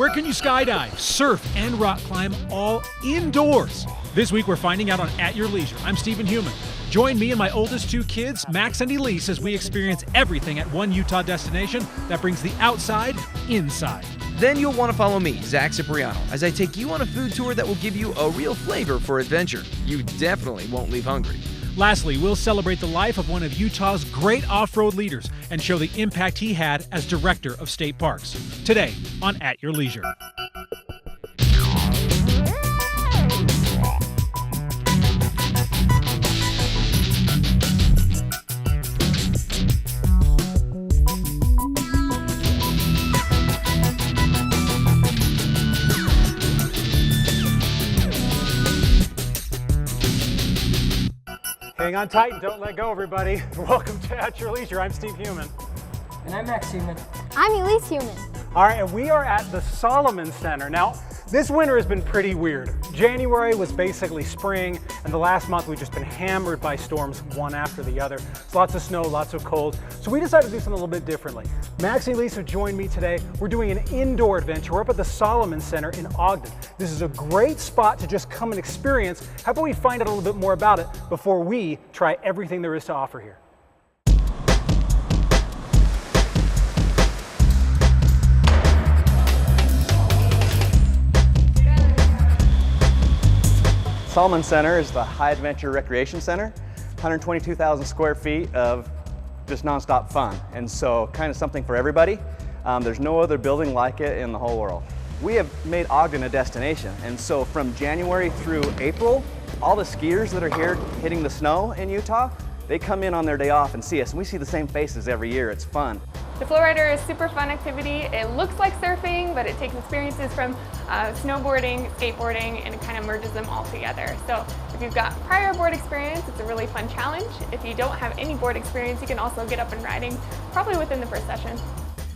Where can you skydive, surf, and rock climb all indoors? This week we're finding out on At Your Leisure. I'm Stephen Heumann. Join me and my oldest two kids, Max and Elise, as we experience everything at one Utah destination that brings the outside inside. Then you'll want to follow me, Zack, as I take you on a food tour that will give you a real flavor for adventure. You definitely won't leave hungry. Lastly, we'll celebrate the life of one of Utah's great off-road leaders and show the impact he had as Director of State Parks. Today on At Your Leisure. Hang on tight and don't let go, everybody. Welcome to At Your Leisure. I'm Steve Heumann. And I'm Max Heumann. I'm Elise Heumann. All right, and we are at the Salomon Center. Now, this winter has been pretty weird. January was basically spring, and the last month we've just been hammered by storms one after the other. Lots of snow, lots of cold. So we decided to do something a little bit differently. Max and Elise have joined me today. We're doing an indoor adventure. We're up at the Salomon Center in Ogden. This is a great spot to just come and experience. How about we find out a little bit more about it before we try everything there is to offer here? Salomon Center is the high adventure recreation center, 122,000 square feet of just nonstop fun, and so kind of something for everybody. There's no other building like it in the whole world. We have made Ogden a destination, and so from January through April, all the skiers that are here hitting the snow in Utah, they come in on their day off and see us, and we see the same faces every year. It's fun. The Flow Rider is a super fun activity. It looks like surfing, but it takes experiences from snowboarding, skateboarding, and it kind of merges them all together. So if you've got prior board experience, it's a really fun challenge. If you don't have any board experience, you can also get up and riding probably within the first session.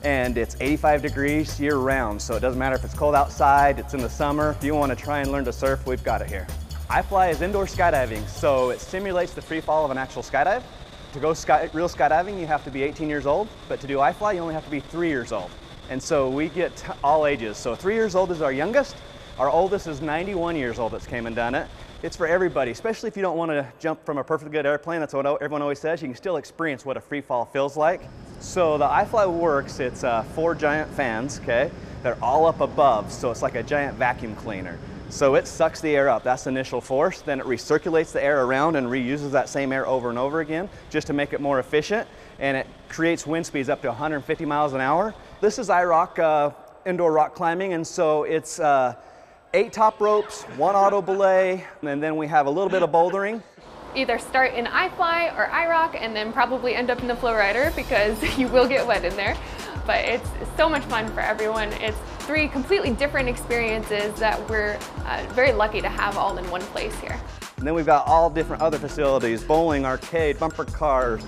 And it's 85 degrees year round, so it doesn't matter if it's cold outside, it's in the summer. If you want to try and learn to surf, we've got it here. iFly is indoor skydiving, so it simulates the free fall of an actual skydive. To go real skydiving, you have to be 18 years old, but to do iFly, you only have to be 3 years old. And so we get all ages. So 3 years old is our youngest. Our oldest is 91 years old that's came and done it. It's for everybody, especially if you don't want to jump from a perfectly good airplane. That's what everyone always says. You can still experience what a free fall feels like. So the iFly works, it's 4 giant fans, okay? They're all up above, so it's like a giant vacuum cleaner. So it sucks the air up, that's the initial force, then it recirculates the air around and reuses that same air over and over again just to make it more efficient, and it creates wind speeds up to 150 miles an hour. This is iRock indoor rock climbing, and so it's 8 top ropes, 1 auto belay, and then we have a little bit of bouldering. Either start in iFly or iRock and then probably end up in the Flow Rider because you will get wet in there. But it's so much fun for everyone. It's 3 completely different experiences that we're very lucky to have all in one place here. And then we've got all different other facilities, bowling, arcade, bumper cars.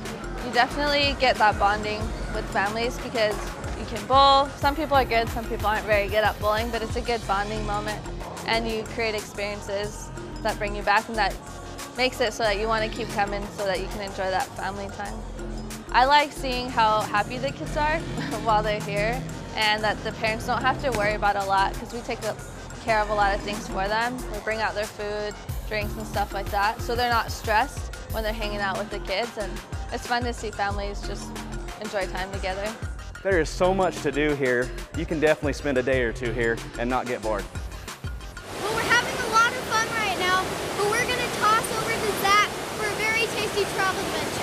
You definitely get that bonding with families because you can bowl. Some people are good, some people aren't very good at bowling, but it's a good bonding moment. And you create experiences that bring you back, and that makes it so that you want to keep coming so that you can enjoy that family time. I like seeing how happy the kids are while they're here, and that the parents don't have to worry about a lot because we take care of a lot of things for them. We bring out their food, drinks and stuff like that, so they're not stressed when they're hanging out with the kids, and it's fun to see families just enjoy time together. There is so much to do here. You can definitely spend a day or 2 here and not get bored. Well, we're having a lot of fun right now, but we're going to toss over to Zack for a very tasty travel adventure.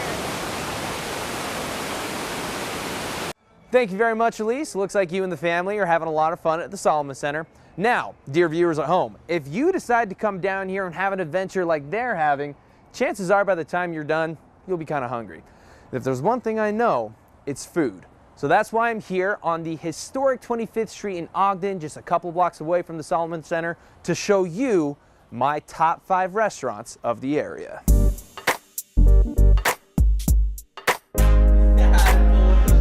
Thank you very much, Elise. Looks like you and the family are having a lot of fun at the Salomon Center. Now, dear viewers at home, if you decide to come down here and have an adventure like they're having, chances are by the time you're done, you'll be kind of hungry. If there's one thing I know, it's food. So that's why I'm here on the historic 25th Street in Ogden, just a couple blocks away from the Salomon Center, to show you my top 5 restaurants of the area.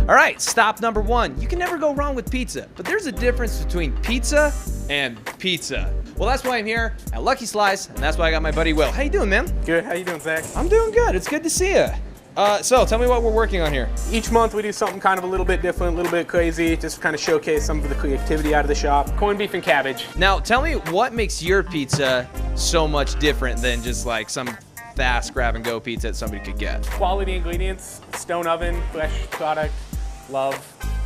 All right, stop number 1. You can never go wrong with pizza, but there's a difference between pizza and pizza. Well, that's why I'm here at Lucky Slice, and that's why I got my buddy Will. How you doing, man? Good. How you doing, Zach? I'm doing good. It's good to see you. So tell me what we're working on here. Each month we do something kind of a little bit different, a little bit crazy, just to kind of showcase some of the creativity out of the shop. Corned beef and cabbage. Now tell me what makes your pizza so much different than just like some fast grab and go pizza that somebody could get. Quality ingredients, stone oven, fresh product, love.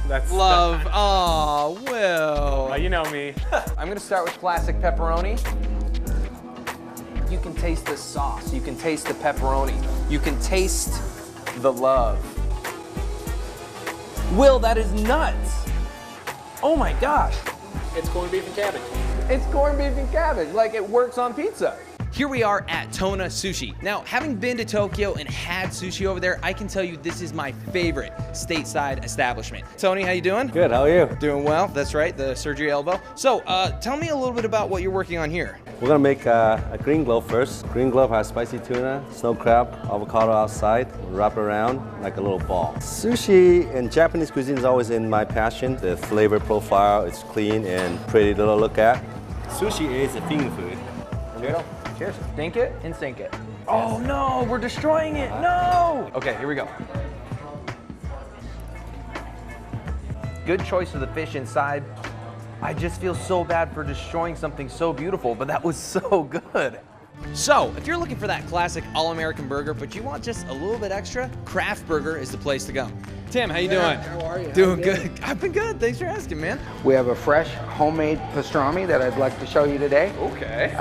That's Love. Oh, Will. you know me. I'm gonna start with classic pepperoni. You can taste the sauce. You can taste the pepperoni. You can taste the love. Will, that is nuts. Oh my gosh. It's corned beef and cabbage. It's corned beef and cabbage, like it works on pizza. Here we are at Tona Sushi. Now, having been to Tokyo and had sushi over there, I can tell you this is my favorite stateside establishment. Tony, how you doing? Good, how are you? Doing well, that's right, the surgery elbow. So, tell me a little bit about what you're working on here. We're gonna make a green glove first. Green glove has spicy tuna, snow crab, avocado outside, wrap it around like a little ball. Sushi in Japanese cuisine is always in my passion. The flavor profile is clean and pretty to look at. Sushi is a finger food. Here we go. Cheers. Dink it and sink it. Oh no, we're destroying it, no! Okay, here we go. Good choice of the fish inside. I just feel so bad for destroying something so beautiful, but that was so good. So, if you're looking for that classic all-American burger, but you want just a little bit extra, Craft Burger is the place to go. Tim, how you doing? How are you? Doing good. I've been good, thanks for asking, man. We have a fresh homemade pastrami that I'd like to show you today. Okay.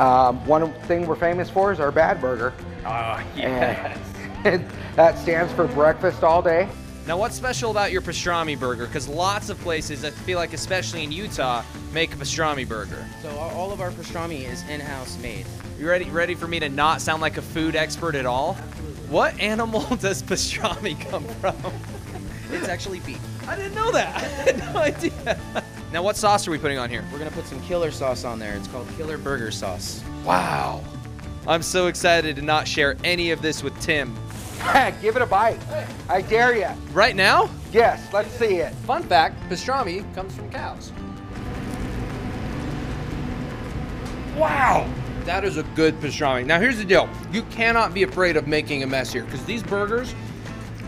One thing we're famous for is our bad burger. Oh, yes. And that stands for breakfast all day. Now, what's special about your pastrami burger? Because lots of places, I feel like, especially in Utah, make a pastrami burger. So all of our pastrami is in-house made. You ready for me to not sound like a food expert at all? What animal does pastrami come from? It's actually beef. I didn't know that. I had no idea. Now, what sauce are we putting on here? We're gonna put some killer sauce on there. It's called Killer Burger Sauce. Wow. I'm so excited to not share any of this with Tim. Give it a bite. I dare you. Right now? Yes, let's see it. Fun fact, pastrami comes from cows. Wow. That is a good pastrami. Now, here's the deal. You cannot be afraid of making a mess here because these burgers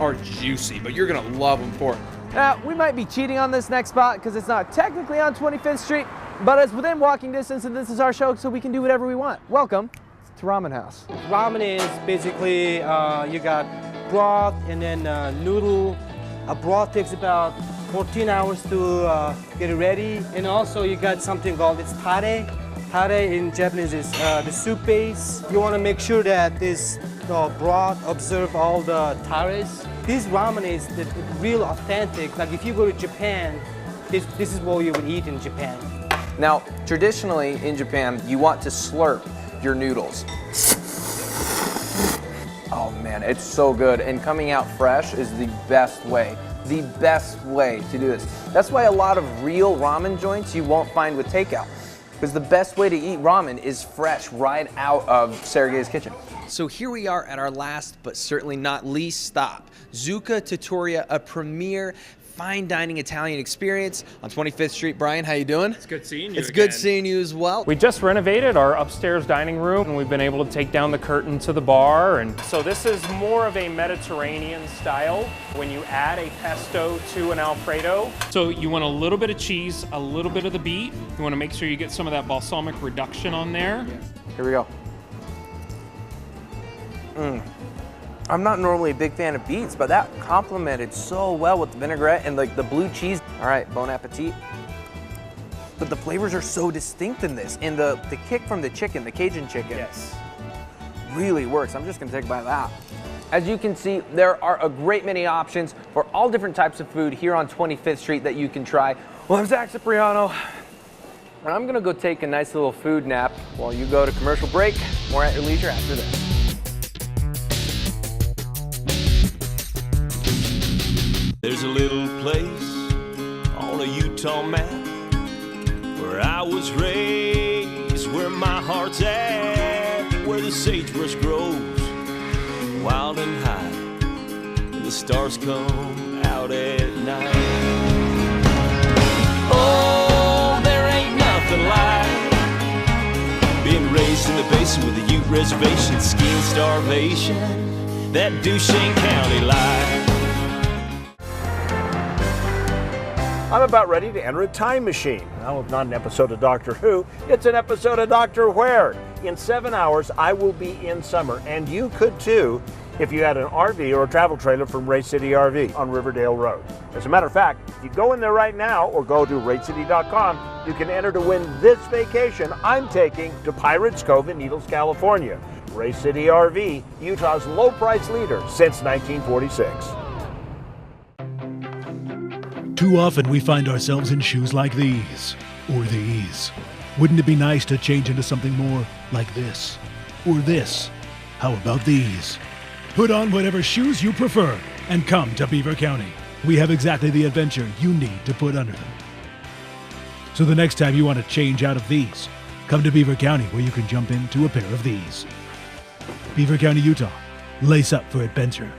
are juicy, but you're gonna love them for it. Now, we might be cheating on this next spot because it's not technically on 25th Street, but it's within walking distance, and this is our show, so we can do whatever we want. Welcome to Ramen House. Ramen is basically, you got broth and then noodle. A broth takes about 14 hours to get it ready. And also you got something called, it's tare. Tare in Japanese is the soup base. You want to make sure that this broth observe all the tares. This ramen is the real authentic. Like if you go to Japan, this is what you would eat in Japan. Now, traditionally in Japan, you want to slurp your noodles. Oh man, it's so good. And coming out fresh is the best way to do this. That's why a lot of real ramen joints you won't find with takeout. Because the best way to eat ramen is fresh right out of Sergei's kitchen. So here we are at our last, but certainly not least stop. Zucca Trattoria, a premier fine dining Italian experience on 25th Street. Brian, how you doing? It's good seeing you. It's good seeing you as well. We just renovated our upstairs dining room, and we've been able to take down the curtain to the bar. And so this is more of a Mediterranean style when you add a pesto to an Alfredo. So you want a little bit of cheese, a little bit of the beet. You want to make sure you get some of that balsamic reduction on there. Here we go. I'm not normally a big fan of beets, but that complemented so well with the vinaigrette and like the blue cheese. All right, bon appetit. But the flavors are so distinct in this, and the kick from the chicken, the Cajun chicken, yes, really works. I'm just gonna take a bite of that. As you can see, there are a great many options for all different types of food here on 25th Street that you can try. Well, I'm Zack Cipriano, and I'm gonna go take a nice little food nap while you go to commercial break. More at your leisure after this. There's a little place on a Utah map where I was raised, where my heart's at, where the sagebrush grows wild and high, and the stars come out at night. Oh, there ain't nothing like being raised in the basin with a Ute reservation, skiing starvation, that Duchesne County life. I'm about ready to enter a time machine. Now, it's not an episode of Doctor Who, it's an episode of Doctor Where. In 7 hours, I will be in summer, and you could too if you had an RV or a travel trailer from Ray City RV on Riverdale Road. As a matter of fact, if you go in there right now or go to raycity.com, you can enter to win this vacation I'm taking to Pirates Cove in Needles, California. Ray City RV, Utah's low price leader since 1946. Too often we find ourselves in shoes like these, or these. Wouldn't it be nice to change into something more like this, or this? How about these? Put on whatever shoes you prefer and come to Beaver County. We have exactly the adventure you need to put under them. So the next time you want to change out of these, come to Beaver County where you can jump into a pair of these. Beaver County, Utah. Lace up for adventure.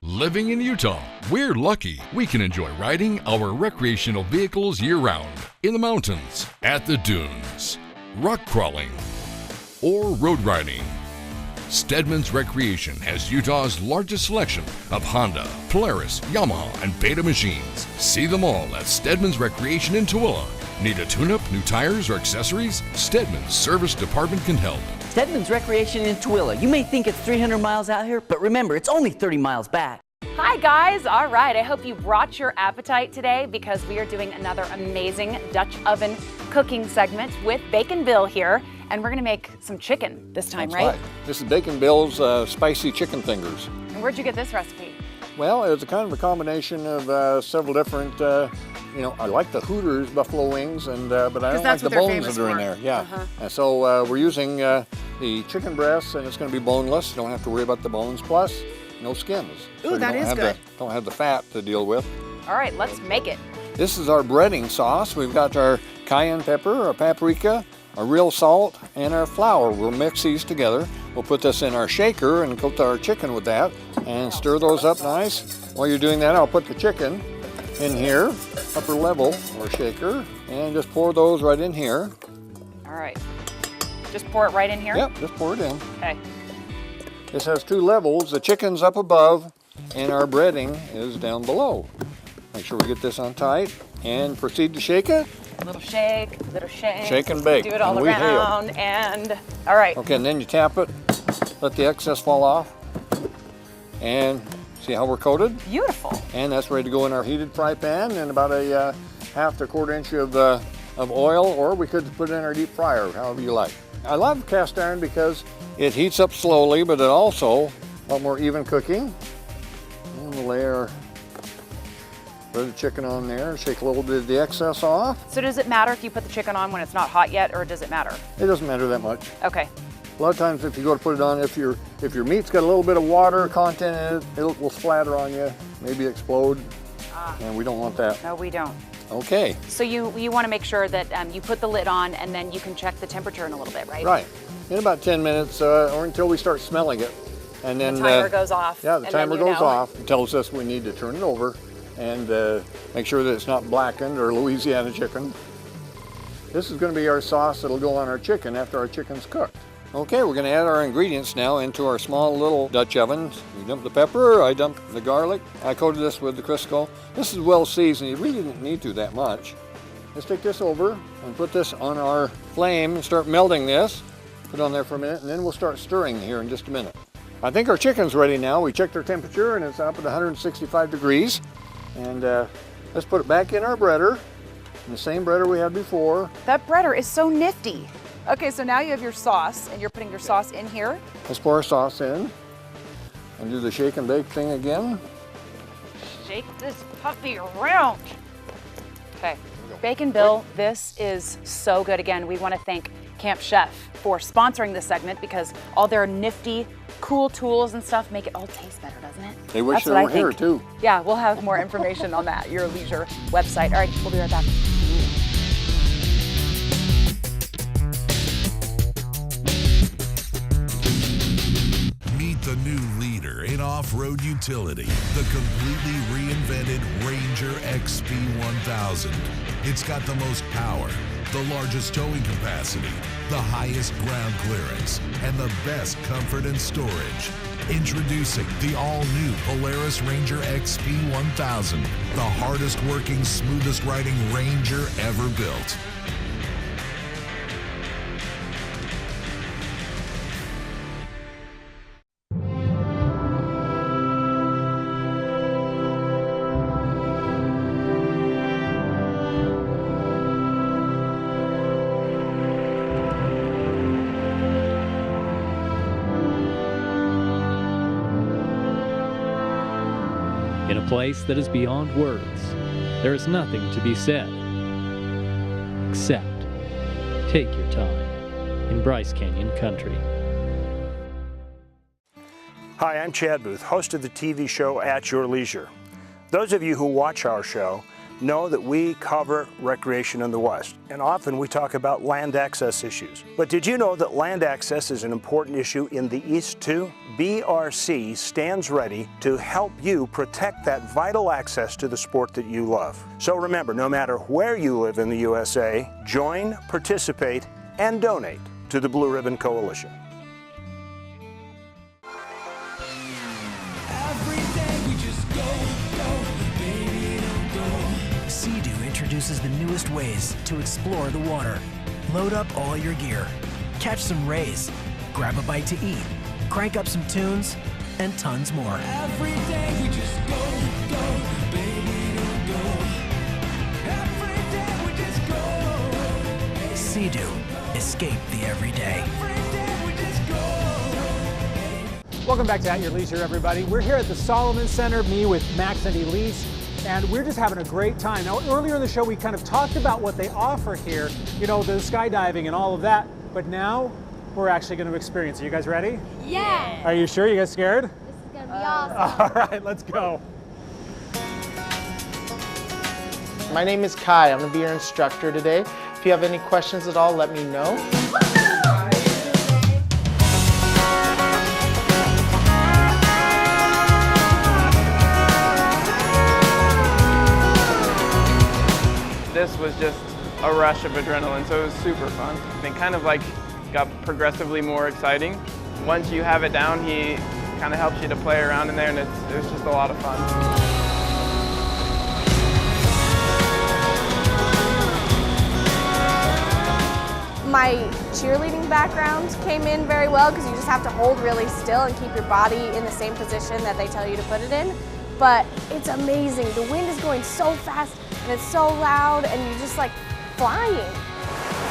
Living in Utah, we're lucky we can enjoy riding our recreational vehicles year-round in the mountains, at the dunes, rock crawling, or road riding. Stedman's Recreation has Utah's largest selection of Honda, Polaris, Yamaha, and Beta machines. See them all at Stedman's Recreation in Tooele. Need a tune-up, new tires, or accessories? Stedman's Service Department can help. Stedman's Recreation in Tooele. You may think it's 300 miles out here, but remember, it's only 30 miles back. Hi guys, all right, I hope you brought your appetite today because we are doing another amazing Dutch oven cooking segment with Bacon Bill here, and we're gonna make some chicken this time, That's right? This is Bacon Bill's spicy chicken fingers. And where'd you get this recipe? Well, it's a kind of a combination of several different, I like the Hooters buffalo wings, and but I don't like the bones that are in there. Yeah, and so we're using the chicken breasts, and it's going to be boneless. You don't have to worry about the bones, plus no skins. Ooh, so that is good. Don't have the fat to deal with. All right, let's make it. This is our breading sauce. We've got our cayenne pepper, our paprika, our real salt, and our flour. We'll mix these together. We'll put this in our shaker and coat our chicken with that and stir those up nice. While you're doing that, I'll put the chicken in here, upper level or shaker, and just pour those right in here. All right, just pour it right in here? Yep, just pour it in. Okay. This has two levels. The chicken's up above and our breading is down below. Make sure we get this on tight and proceed to shake it. Little shake, little shake. Shake and bake. Do it all and around and, all right. Okay, and then you tap it, let the excess fall off, and see how we're coated? Beautiful. And that's ready to go in our heated fry pan and about a half to a quarter inch of oil, or we could put it in our deep fryer, however you like. I love cast iron because it heats up slowly, but it also a lot more even cooking. And we'll lay our breaded chicken on there, shake a little bit of the excess off. So does it matter if you put the chicken on when it's not hot yet, or does it matter? It doesn't matter that much. Okay. A lot of times if you go to put it on, if your meat's got a little bit of water content in it, it will splatter on you, maybe explode, and we don't want that. No, we don't. Okay. So you want to make sure that you put the lid on and then you can check the temperature in a little bit, right? Right. In about 10 minutes or until we start smelling it. And then the timer goes off. Yeah, the timer goes off. It tells us we need to turn it over and make sure that it's not blackened or Louisiana chicken. This is going to be our sauce that'll go on our chicken after our chicken's cooked. Okay, we're going to add our ingredients now into our small little Dutch ovens. You dump the pepper, I dump the garlic. I coated this with the Crisco. This is well seasoned. You really didn't need to that much. Let's take this over and put this on our flame and start melting this. Put it on there for a minute, and then we'll start stirring here in just a minute. I think our chicken's ready now. We checked our temperature, and it's up at 165 degrees. And let's put it back in our breader, in the same breader we had before. That breader is so nifty. Okay, so now you have your sauce, and you're putting your sauce in here. Let's pour our sauce in and do the shake and bake thing again. Shake this puppy around. Okay, Bacon Bill, this is so good. Again, we want to thank Camp Chef for sponsoring this segment because all their nifty, cool tools and stuff make it all taste better, doesn't it? They wish they were here too. Yeah, we'll have more information on that, your leisure website. All right, we'll be right back. Meet the new leader in off-road utility, the completely reinvented Ranger XP 1000. It's got the most power, the largest towing capacity, the highest ground clearance, and the best comfort and storage. Introducing the all-new Polaris Ranger XP 1000, the hardest working, smoothest riding Ranger ever built. In a place that is beyond words, there is nothing to be said, except take your time in Bryce Canyon Country. Hi, I'm Chad Booth, host of the TV show At Your Leisure. Those of you who watch our show know that we cover recreation in the West, and often we talk about land access issues. But did you know that land access is an important issue in the East too? BRC stands ready to help you protect that vital access to the sport that you love. So remember, no matter where you live in the USA, join, participate, and donate to the Blue Ribbon Coalition. Introduces the newest ways to explore the water. Load up all your gear, catch some rays, grab a bite to eat, crank up some tunes, and tons more. Every day we just go, baby, don't go. Every day we just go. Sea-Doo, escape the everyday. Welcome back to At Your Leisure, everybody. We're here at the Salomon Center, me with Max and Elise, and we're just having a great time. Now, earlier in the show, we kind of talked about what they offer here, you know, the skydiving and all of that, but now we're actually going to experience it. You guys ready? Yeah. Are you sure? You guys scared? This is going to be awesome. All right, let's go. My name is Kai. I'm going to be your instructor today. If you have any questions at all, let me know. This was just a rush of adrenaline, so it was super fun. And kind of like got progressively more exciting. Once you have it down, he kind of helps you to play around in there, and it was just a lot of fun. My cheerleading background came in very well because you just have to hold really still and keep your body in the same position that they tell you to put it in. But it's amazing. The wind is going so fast and it's so loud and you're just like flying.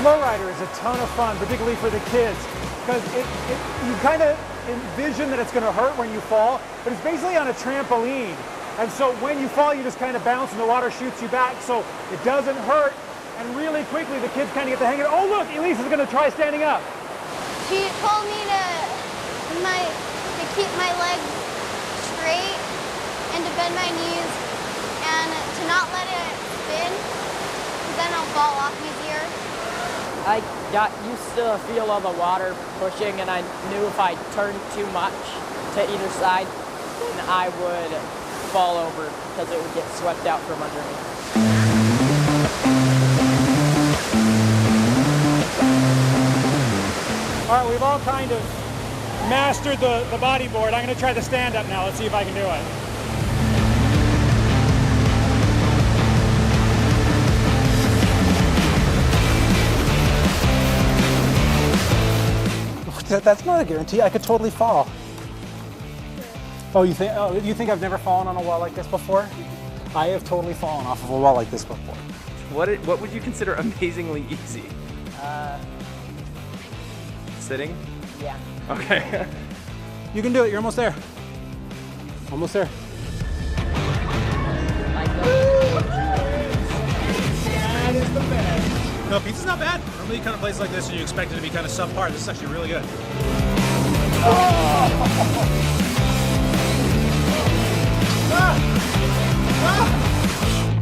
Flowrider is a ton of fun, particularly for the kids, because you kind of envision that it's going to hurt when you fall, but it's basically on a trampoline. And so when you fall, you just kind of bounce and the water shoots you back, so it doesn't hurt. And really quickly, the kids kind of get the hang of it. Oh look, Elise is going to try standing up. She told me to keep my legs straight and to bend my knees and to not let it spin, because then I'll fall off easier. I got used to the feel of the water pushing, and I knew if I turned too much to either side, then I would fall over because it would get swept out from under me. All right, we've all kind of mastered the bodyboard. I'm going to try the stand-up now. Let's see if I can do it. That's not a guarantee. I could totally fall. Oh, you think I've never fallen on a wall like this before? I have totally fallen off of a wall like this before. What would you consider amazingly easy? Sitting? Yeah. Okay. You can do it. You're almost there. Almost there. That is the best. No, pizza's not bad. Normally you come to places like this and you expect it to be kind of subpar. This is actually really good.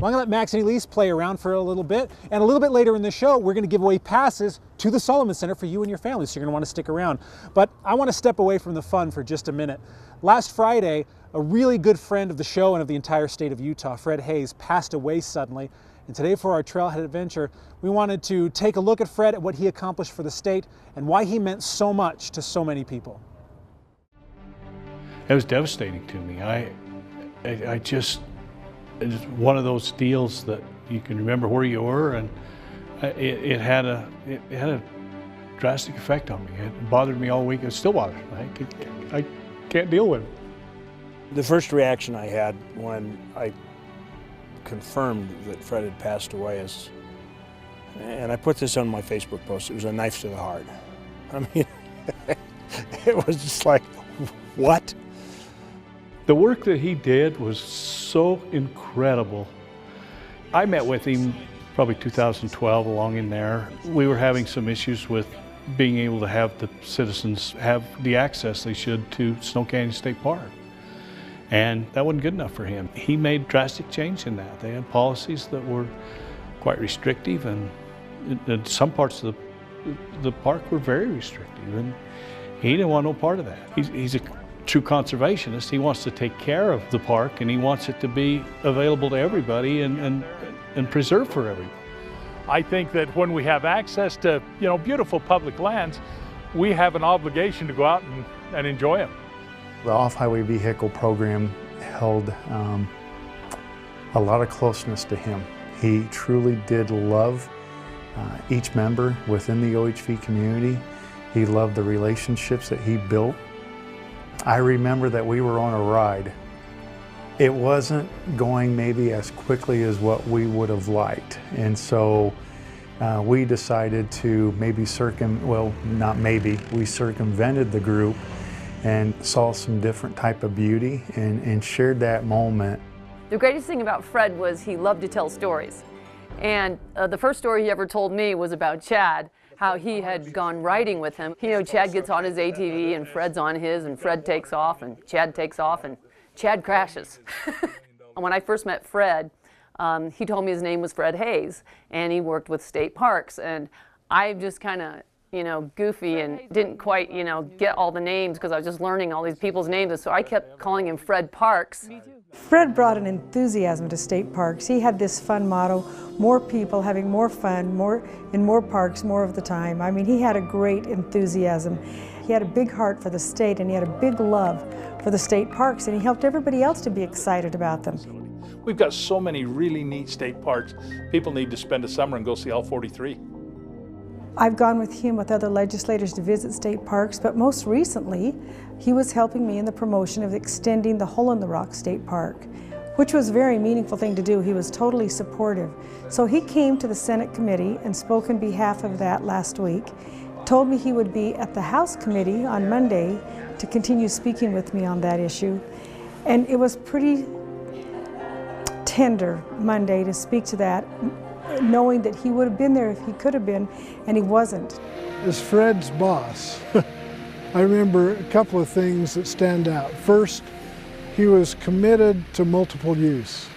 Well, I'm going to let Max and Elise play around for a little bit, and a little bit later in the show, we're going to give away passes to the Salomon Center for you and your family, so you're going to want to stick around. But I want to step away from the fun for just a minute. Last Friday, a really good friend of the show and of the entire state of Utah, Fred Hayes, passed away suddenly, And today for our Trailhead Adventure, we wanted to take a look at Fred, at what he accomplished for the state, and why he meant so much to so many people. It was devastating to me. It was one of those deals that you can remember where you were, and it had a drastic effect on me. It bothered me all week. It still bothers me. I can't deal with it. The first reaction I had when I confirmed that Fred had passed away is, and I put this on my Facebook post, it was a knife to the heart. I mean, it was just like, what? The work that he did was so incredible. I met with him probably 2012 along in there. We were having some issues with being able to have the citizens have the access they should to Snow Canyon State Park. And that wasn't good enough for him. He made drastic change in that. They had policies that were quite restrictive, and some parts of the park were very restrictive, and he didn't want no part of that. He's a true conservationist. He wants to take care of the park, and he wants it to be available to everybody and preserved for everyone. I think that when we have access to, beautiful public lands, we have an obligation to go out and enjoy them. The off-highway vehicle program held a lot of closeness to him. He truly did love each member within the OHV community. He loved the relationships that he built. I remember that we were on a ride. It wasn't going maybe as quickly as what we would have liked. And so we decided to maybe we circumvented the group and saw some different type of beauty and shared that moment. The greatest thing about Fred was he loved to tell stories. And the first story he ever told me was about Chad, how he had gone riding with him. Chad gets on his ATV and Fred's on his, and Fred takes off and Chad takes off and Chad crashes. When I first met Fred, he told me his name was Fred Hayes and he worked with state parks, and I just kind of goofy and didn't quite, get all the names because I was just learning all these people's names, and so I kept calling him Fred Parks. Fred brought an enthusiasm to state parks. He had this fun motto, more people having more fun, in more parks, more of the time. I mean, he had a great enthusiasm. He had a big heart for the state, and he had a big love for the state parks, and he helped everybody else to be excited about them. We've got so many really neat state parks. People need to spend a summer and go see all 43. I've gone with him with other legislators to visit state parks, but most recently, he was helping me in the promotion of extending the Hole in the Rock State Park, which was a very meaningful thing to do. He was totally supportive. So he came to the Senate committee and spoke in behalf of that last week, told me he would be at the House committee on Monday to continue speaking with me on that issue. And it was pretty tender Monday to speak to that, knowing that he would have been there if he could have been, and he wasn't. As Fred's boss, I remember a couple of things that stand out. First, he was committed to multiple use.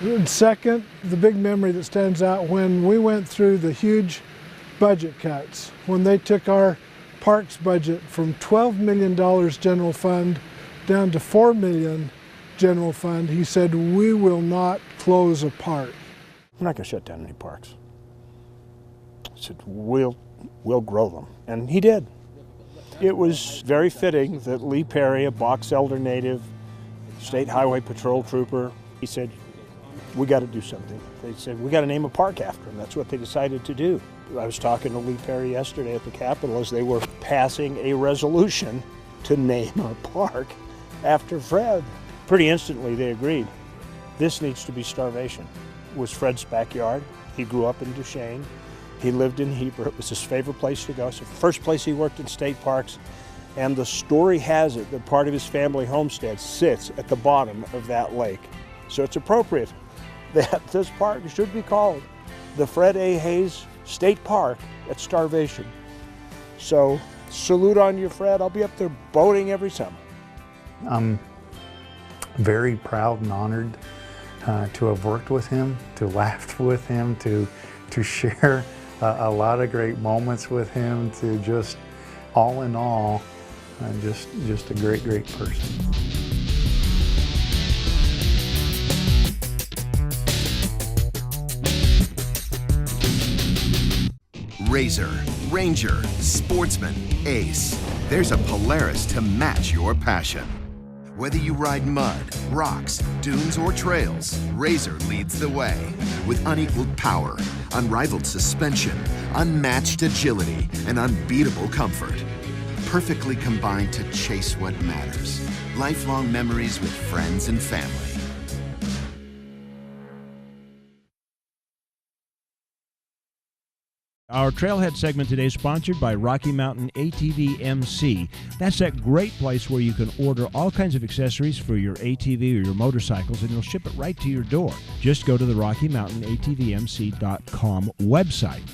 And second, the big memory that stands out when we went through the huge budget cuts, when they took our parks budget from $12 million general fund down to $4 million general fund, he said, we will not close a park. We're not going to shut down any parks. He said, we'll grow them. And he did. It was very fitting that Lee Perry, a Box Elder native, State Highway Patrol trooper, he said, we got to do something. They said, we got to name a park after him. That's what they decided to do. I was talking to Lee Perry yesterday at the Capitol as they were passing a resolution to name a park after Fred. Pretty instantly they agreed. This needs to be Starvation. It was Fred's backyard. He grew up in Duchesne. He lived in Heber. It was his favorite place to go. It's the first place he worked in state parks. And the story has it that part of his family homestead sits at the bottom of that lake. So it's appropriate that this park should be called the Fred A. Hayes State Park at Starvation. So salute on you, Fred. I'll be up there boating every summer. I'm very proud and honored to have worked with him, to laugh with him, to share a lot of great moments with him, to just, all in all, just a great, great person. Razor, Ranger, Sportsman, Ace. There's a Polaris to match your passion. Whether you ride mud, rocks, dunes, or trails, Razor leads the way. With unequaled power, unrivaled suspension, unmatched agility, and unbeatable comfort. Perfectly combined to chase what matters. Lifelong memories with friends and family. Our Trailhead segment today is sponsored by Rocky Mountain ATV MC. That's that great place where you can order all kinds of accessories for your ATV or your motorcycles, and they'll ship it right to your door. Just go to the Rocky Mountain ATVMC.com website.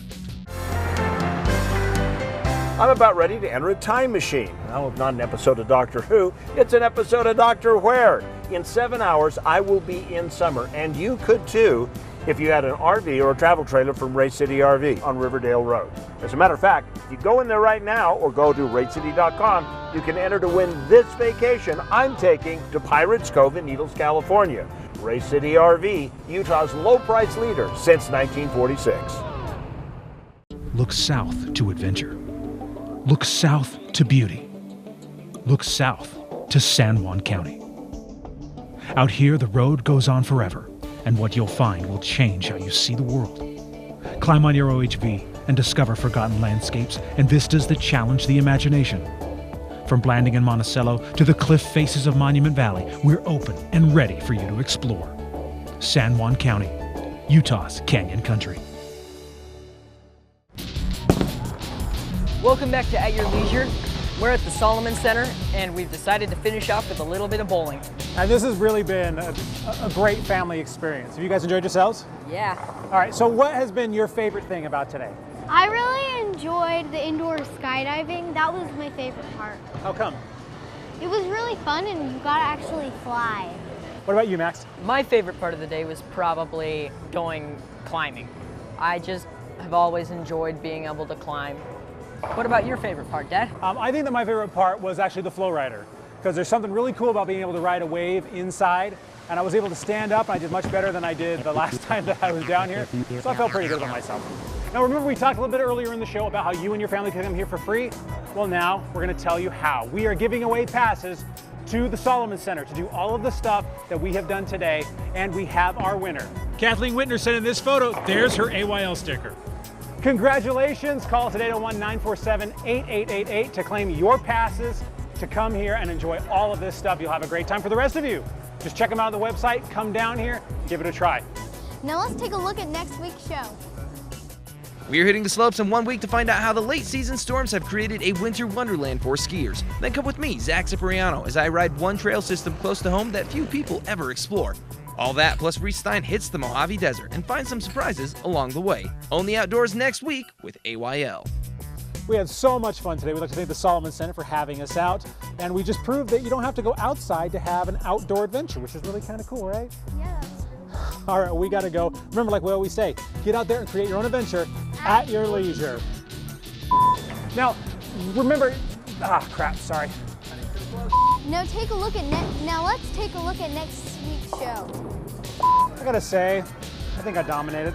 I'm about ready to enter a time machine. Now, it's not an episode of Doctor Who, it's an episode of Doctor Where. In 7 hours, I will be in summer, and you could too if you had an RV or a travel trailer from Ray City RV on Riverdale Road. As a matter of fact, if you go in there right now or go to raycity.com, you can enter to win this vacation I'm taking to Pirates Cove in Needles, California. Ray City RV, Utah's low price leader since 1946. Look south to adventure. Look south to beauty. Look south to San Juan County. Out here, the road goes on forever, and what you'll find will change how you see the world. Climb on your OHV and discover forgotten landscapes and vistas that challenge the imagination. From Blanding and Monticello to the cliff faces of Monument Valley, we're open and ready for you to explore. San Juan County, Utah's Canyon Country. Welcome back to At Your Leisure. We're at the Salomon Center, and we've decided to finish off with a little bit of bowling. And this has really been a great family experience. Have you guys enjoyed yourselves? Yeah. All right, so what has been your favorite thing about today? I really enjoyed the indoor skydiving. That was my favorite part. How come? It was really fun and you got to actually fly. What about you, Max? My favorite part of the day was probably going climbing. I just have always enjoyed being able to climb. What about your favorite part, Dad? I think that my favorite part was actually the flow rider, because there's something really cool about being able to ride a wave inside, and I was able to stand up, and I did much better than I did the last time that I was down here, so I felt pretty good about myself. Now remember, we talked a little bit earlier in the show about how you and your family can come here for free? Well, now we're going to tell you how. We are giving away passes to the Salomon Center to do all of the stuff that we have done today, and we have our winner. Kathleen Whitner sent in this photo. There's her AYL sticker. Congratulations. Call us at 801-947-8888 to claim your passes to come here and enjoy all of this stuff. You'll have a great time for the rest of you. Just check them out on the website, come down here, give it a try. Now let's take a look at next week's show. We're hitting the slopes in 1 week to find out how the late season storms have created a winter wonderland for skiers. Then come with me, Zack, as I ride one trail system close to home that few people ever explore. All that plus Reese Stein hits the Mojave Desert and finds some surprises along the way. Only outdoors next week with AYL. We had so much fun today. We'd like to thank the Salomon Center for having us out. And we just proved that you don't have to go outside to have an outdoor adventure, which is really kind of cool, right? Yeah. All right, we got to go. Remember, like we always say, get out there and create your own adventure at your leisure. Now, remember, sorry. Now let's take a look at next week's show. I gotta say, I think I dominated.